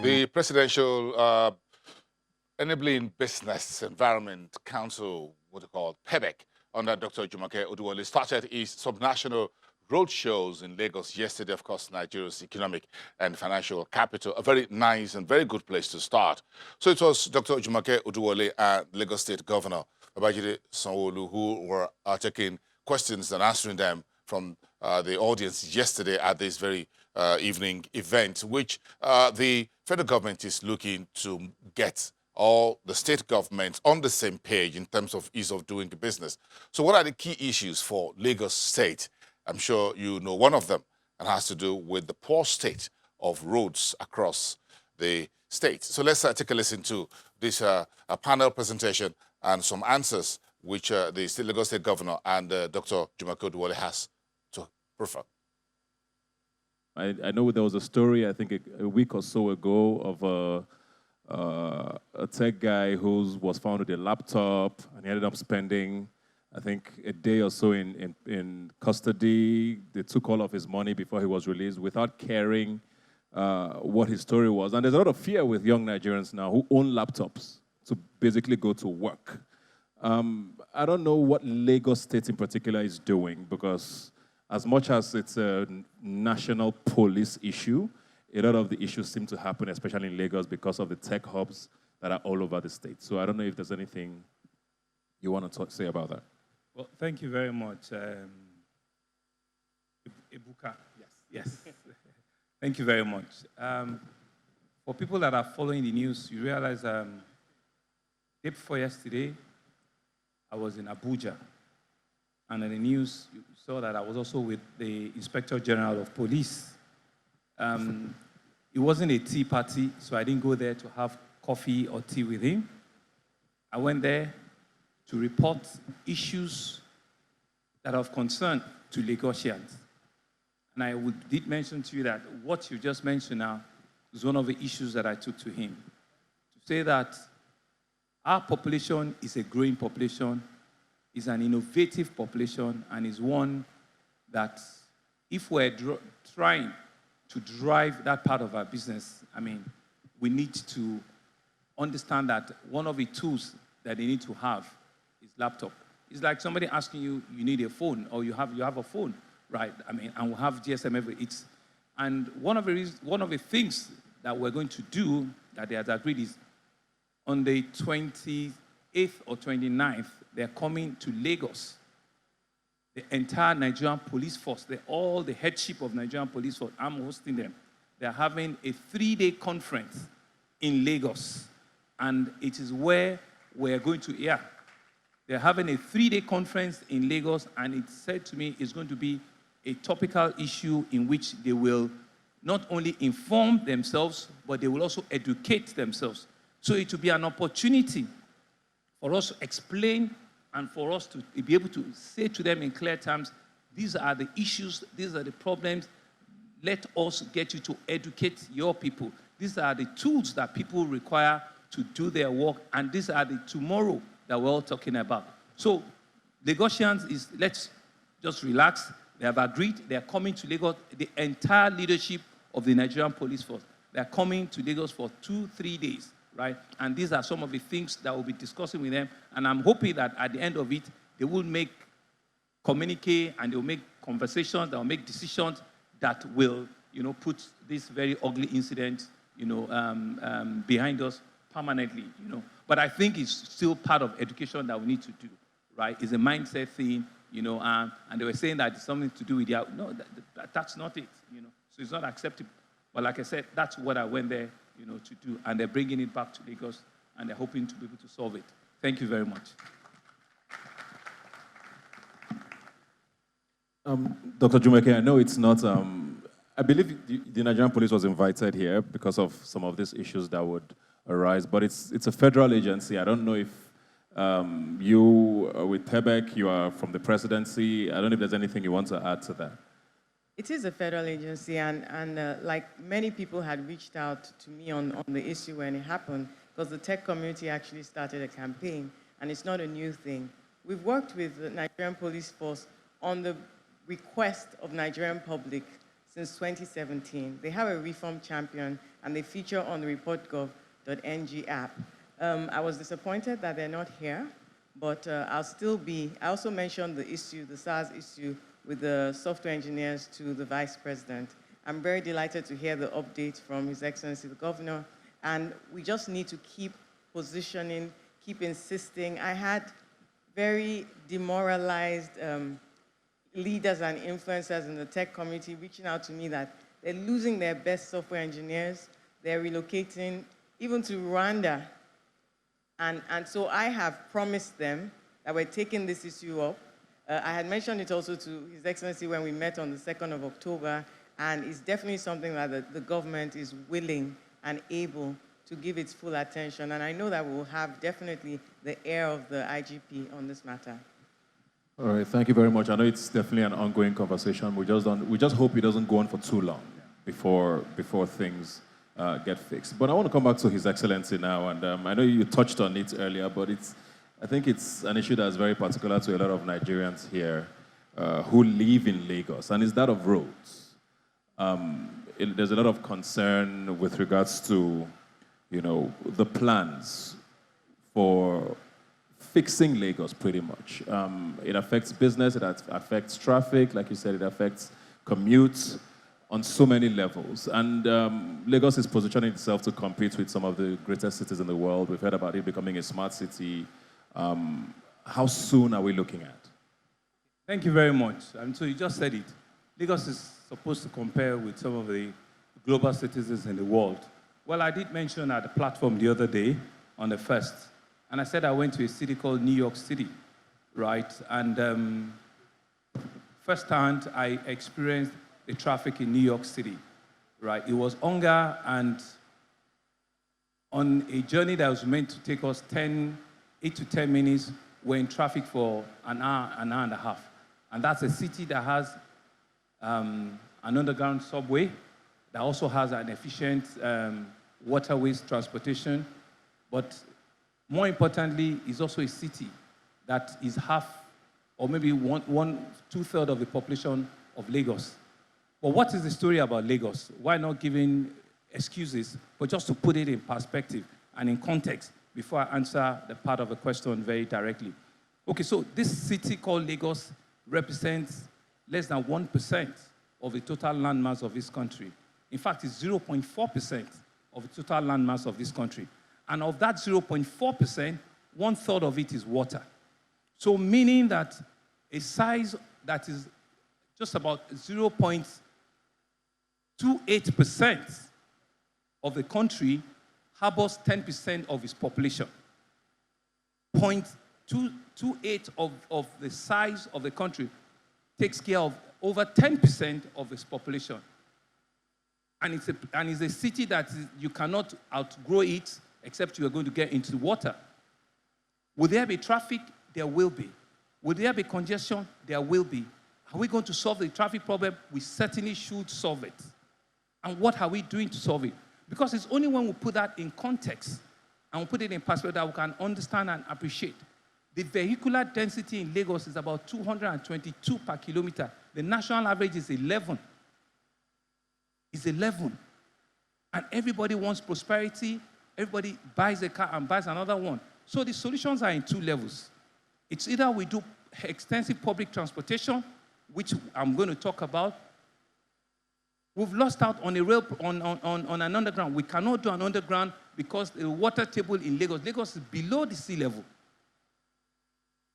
The Presidential Enabling Business Environment Council, what they call PEBEC, under Dr. Jumoke Oduwole, started its subnational roadshows in Lagos yesterday, of course, Nigeria's economic and financial capital, a very nice and very good place to start. So it was Dr. Jumoke Oduwole and Lagos State Governor Babajide Sanwo-Olu who were taking questions and answering them from the audience yesterday at this very evening event, which the federal government is looking to get all the state governments on the same page in terms of ease of doing business. So what are the key issues for Lagos State? I'm sure you know one of them, and has to do with the poor state of roads across the state. So let's take a listen to this panel presentation and some answers which the Lagos State Governor and Dr. Jumoke Oduwole has to prefer. I know there was a story, I think a week or so ago, of a tech guy who was found with a laptop, and he ended up spending, I think, a day or so in custody. They took all of his money before he was released without caring what his story was. And there's a lot of fear with young Nigerians now who own laptops to basically go to work. I don't know what Lagos State in particular is doing, because as much as it's a national police issue, a lot of the issues seem to happen, especially in Lagos, because of the tech hubs that are all over the state. So I don't know if there's anything you want to say about that. Well, thank you very much. Ebuka. Yes. Thank you very much. For people that are following the news, you realize day before yesterday, I was in Abuja. And in the news, you saw that I was also with the Inspector General of Police. It wasn't a tea party, so I didn't go there to have coffee or tea with him. I went there to report issues that are of concern to Lagosians. And I did mention to you that what you just mentioned now is one of the issues that I took to him. To say that our population is a growing population, is an innovative population, and is one that if we're trying to drive that part of our business, I mean, we need to understand that one of the tools that they need to have is laptop. It's like somebody asking you, you need a phone, or you have a phone, right? I mean, and we have GSM and one of the things that we're going to do that they have agreed is on the 28th or 29th, they're coming to Lagos. The entire Nigerian police force, all the headship of Nigerian police force, I'm hosting them. They're having a 3-day conference in Lagos. And it is where we're going to, they're having a 3-day conference in Lagos, and it said to me it's going to be a topical issue in which they will not only inform themselves, but they will also educate themselves. So it will be an opportunity for us to explain and for us to be able to say to them in clear terms, these are the issues, these are the problems. Let us get you to educate your people. These are the tools that people require to do their work, and these are the tomorrow that we're all talking about. So Lagosians let's just relax. They have agreed. They are coming to Lagos. The entire leadership of the Nigerian police force, they are coming to Lagos for 2-3 days. Right? And these are some of the things that we'll be discussing with them. And I'm hoping that at the end of it, they will communicate and they'll make conversations, they'll make decisions that will, put this very ugly incident, behind us permanently, But I think it's still part of education that we need to do, right? It's a mindset thing, and they were saying that it's something to do with no, that's not it, So it's not acceptable. But like I said, that's what I went there to do, and they're bringing it back to Lagos, and they're hoping to be able to solve it. Thank you very much. Dr. Jumoke, I know it's not, I believe the Nigerian police was invited here because of some of these issues that would arise, but it's a federal agency. I don't know if you, with PEBEC, you are from the presidency. I don't know if there's anything you want to add to that. It is a federal agency, and like many people had reached out to me on the issue when it happened, because the tech community actually started a campaign, and it's not a new thing. We've worked with the Nigerian police force on the request of Nigerian public since 2017. They have a reform champion, and they feature on the reportgov.ng app. I was disappointed that they're not here, but I'll still be. I also mentioned the issue, the SARS issue, with the software engineers to the Vice President. I'm very delighted to hear the update from His Excellency the Governor, and we just need to keep positioning, keep insisting. I had very demoralized leaders and influencers in the tech community reaching out to me that they're losing their best software engineers, they're relocating even to Rwanda. And so I have promised them that we're taking this issue up. I had mentioned it also to His Excellency when we met on the 2nd of October, and it's definitely something that the government is willing and able to give its full attention. And I know that we'll have definitely the ear of the IGP on this matter. All right, thank you very much. I know it's definitely an ongoing conversation. We just hope it doesn't go on for too long before things get fixed. But I want to come back to His Excellency now, and I know you touched on it earlier, but I think it's an issue that's very particular to a lot of Nigerians here who live in Lagos, and it's that of roads. There's a lot of concern with regards to, the plans for fixing Lagos, pretty much. It affects business, it affects traffic, like you said, it affects commutes on so many levels. And Lagos is positioning itself to compete with some of the greatest cities in the world. We've heard about it becoming a smart city. How soon are we looking at? Thank you very much. So you just said it. Lagos is supposed to compare with some of the global cities in the world. Well, I did mention at the platform the other day on the 1st, and I said I went to a city called New York City, right? And firsthand, I experienced the traffic in New York City, right? It was hunger, and on a journey that was meant to take us 8 to 10 minutes, we're in traffic for an hour and a half. And that's a city that has an underground subway, that also has an efficient waterways transportation, but more importantly, is also a city that is half, or maybe two-thirds of the population of Lagos. But what is the story about Lagos? Why not giving excuses, but just to put it in perspective and in context before I answer the part of the question very directly. Okay, so this city called Lagos represents less than 1% of the total landmass of this country. In fact, it's 0.4% of the total landmass of this country. And of that 0.4%, 1/3 of it is water. So meaning that a size that is just about 0.28% of the country harbors 10% of its population. 0.228 of the size of the country takes care of over 10% of its population. And it's a city that you cannot outgrow it except you are going to get into water. Will there be traffic? There will be. Will there be congestion? There will be. Are we going to solve the traffic problem? We certainly should solve it. And what are we doing to solve it? Because it's only when we put that in context and we put it in perspective that we can understand and appreciate. The vehicular density in Lagos is about 222 per kilometer. The national average is 11. It's 11. And everybody wants prosperity. Everybody buys a car and buys another one. So the solutions are in two levels. It's either we do extensive public transportation, which I'm going to talk about. We've lost out on a rail, on an underground. We cannot do an underground because the water table in Lagos is below the sea level.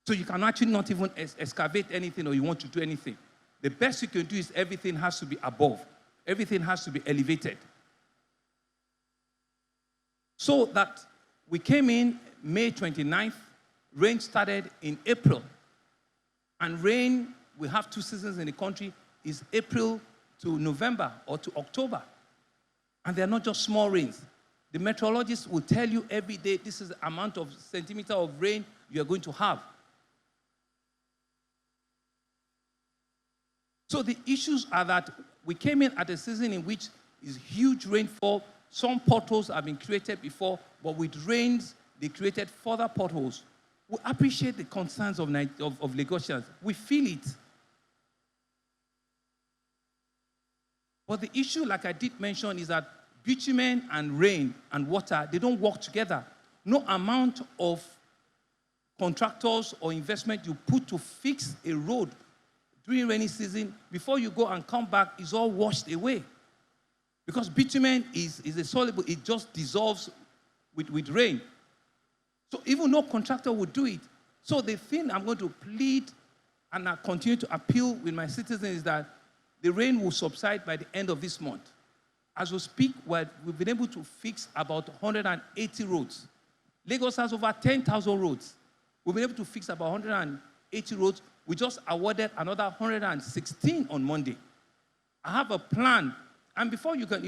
So you can actually not even excavate anything or you want to do anything. The best you can do is everything has to be above. Everything has to be elevated. So that we came in May 29th, rain started in April. And rain, we have 2 seasons in the country, is April to November or to October. And they're not just small rains. The meteorologists will tell you every day this is the amount of centimeter of rain you are going to have. So the issues are that we came in at a season in which is huge rainfall. Some potholes have been created before, but with rains, they created further potholes. We appreciate the concerns of Lagosians. We feel it. But the issue, like I did mention, is that bitumen and rain and water, they don't work together. No amount of contractors or investment you put to fix a road during rainy season, before you go and come back, is all washed away. Because bitumen is a soluble, it just dissolves with rain. So even no contractor would do it. So the thing I'm going to plead and I continue to appeal with my citizens is that the rain will subside by the end of this month. As we speak, we've been able to fix about 180 roads. Lagos has over 10,000 roads. We've been able to fix about 180 roads. We just awarded another 116 on Monday. I have a plan. And before you can,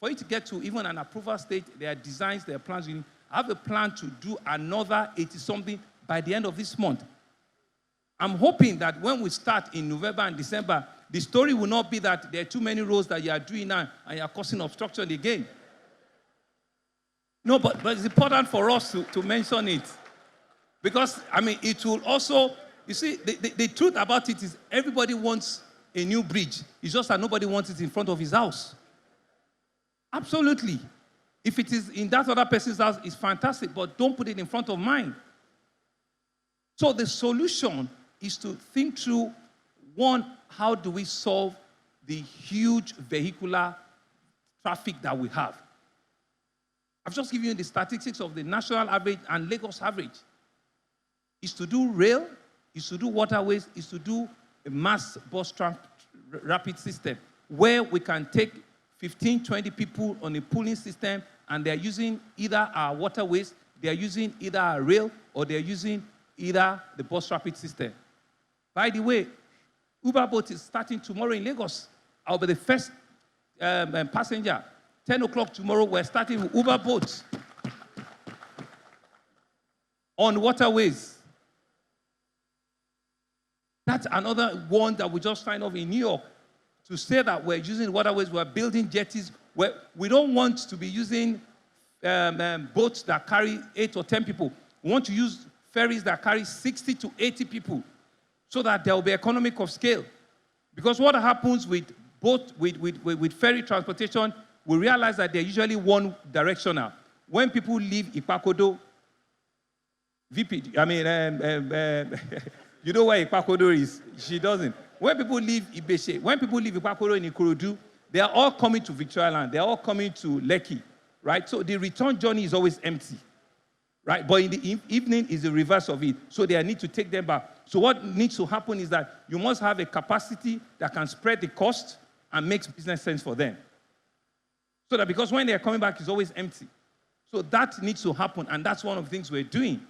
for you to get to even an approval stage, there are designs, there are plans. I have a plan to do another 80-something by the end of this month. I'm hoping that when we start in November and December, the story will not be that there are too many roads that you are doing now and you are causing obstruction again. No, but it's important for us to mention it. Because, I mean, it will also, you see, the truth about it is everybody wants a new bridge. It's just that nobody wants it in front of his house. Absolutely. If it is in that other person's house, it's fantastic, but don't put it in front of mine. So the solution is to think through, one, how do we solve the huge vehicular traffic that we have? I've just given you the statistics of the national average and Lagos average. Is to do rail, is to do waterways, is to do a mass bus rapid system where we can take 15, 20 people on a pooling system and they're using either our waterways, they're using either our rail, or they're using either the bus rapid system. By the way, Uber boat is starting tomorrow in Lagos. I'll be the first passenger. 10 o'clock tomorrow, we're starting with Uber boats on waterways. That's another one that we just signed off in New York to say that we're using waterways, we're building jetties. We don't want to be using boats that carry 8 or 10 people. We want to use ferries that carry 60 to 80 people so that there will be economic of scale. Because what happens with ferry transportation, we realize that they're usually one directional. When people leave Ipakodo, you know where Ipakodo is? She doesn't. When people leave Ibeshe, when people leave Ipakodo in Ikorodu, they are all coming to Victoria Land. They are all coming to Lekki, right? So the return journey is always empty, right? But in the evening is the reverse of it. So they need to take them back. So what needs to happen is that you must have a capacity that can spread the cost and makes business sense for them. So that because when they are coming back, it's always empty. So that needs to happen, and that's one of the things we're doing.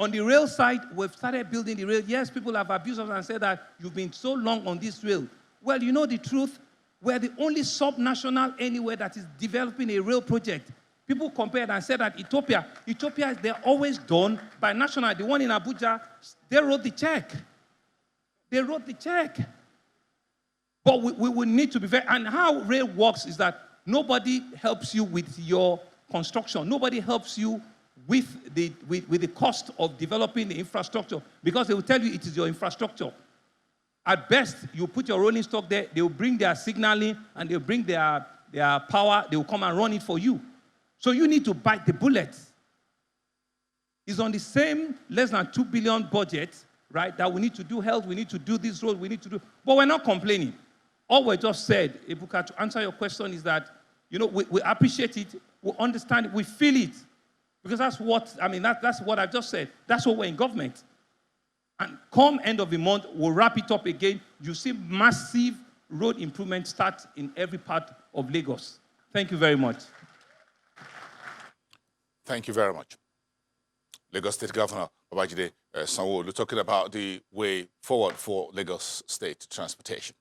On the rail side, we've started building the rail. Yes, people have abused us and said that you've been so long on this rail. Well, you know the truth? We're the only sub-national anywhere that is developing a rail project. People compared and said that Ethiopia, they're always done by national. The one in Abuja, they wrote the check. They wrote the check. But we will need to be very, and how rail works is that nobody helps you with your construction. Nobody helps you with the cost of developing the infrastructure, because they will tell you it is your infrastructure. At best, you put your rolling stock there, they will bring their signaling and they'll bring their power, they will come and run it for you. So you need to bite the bullet. It's on the same less than 2 billion budget, right, that we need to do health, we need to do this road, we need to do, but we're not complaining. All we just said, Ebuka, to answer your question is that, you know, we appreciate it, we understand it, we feel it. Because that's what, that's what I just said. That's what we're in government. And come end of the month, we'll wrap it up again. You see massive road improvement start in every part of Lagos. Thank you very much. Thank you very much. Lagos State Governor Babajide Sanwo-Olu talking about the way forward for Lagos State transportation.